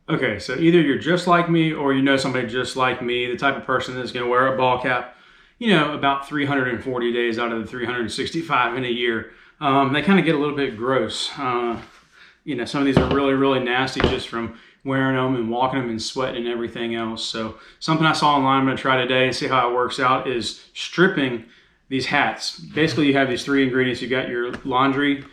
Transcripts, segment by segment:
Okay, so either you're just like me or you know somebody just like me, the type of person that's going to wear a ball cap, about 340 days out of the 365 in a year. They kind of get a little bit gross. Some of these are really, really nasty just from wearing them and walking them and sweating and everything else. So something I saw online I'm going to try today, see how it works out, is stripping these hats. Basically, you have these three ingredients. You got your laundry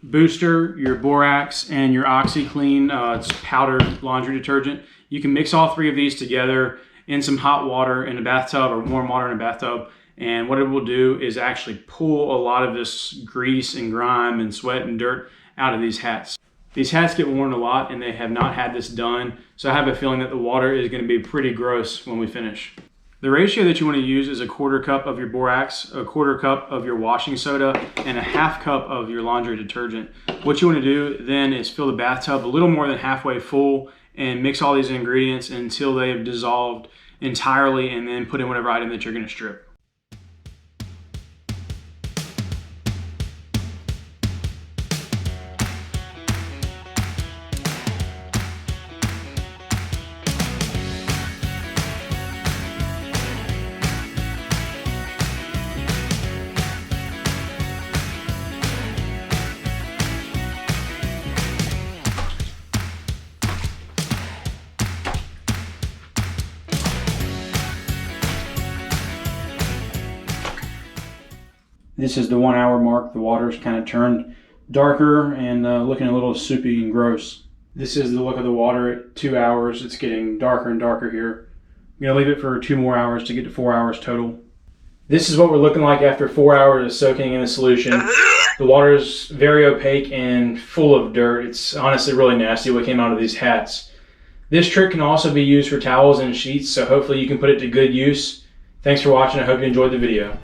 booster, your borax, and your OxiClean. It's powdered laundry detergent. You can mix all three of these together in some hot water in a bathtub or warm water in a bathtub. And what it will do is actually pull a lot of this grease and grime and sweat and dirt out of these hats. These hats get worn a lot and they have not had this done. So I have a feeling that the water is going to be pretty gross when we finish. The ratio that you want to use is a 1/4 cup of your borax, a 1/4 cup of your washing soda, and a 1/2 cup of your laundry detergent. What you want to do then is fill the bathtub a little more than halfway full and mix all these ingredients until they have dissolved entirely, and then put in whatever item that you're going to strip. This is the 1 hour mark. The water's kind of turned darker and looking a little soupy and gross. This is the look of the water at 2 hours. It's getting darker and darker here. I'm going to leave it for 2 more hours to get to 4 hours total. This is what we're looking like after 4 hours of soaking in the solution. The water is very opaque and full of dirt. It's honestly really nasty what came out of these hats. This trick can also be used for towels and sheets, so hopefully you can put it to good use. Thanks for watching. I hope you enjoyed the video.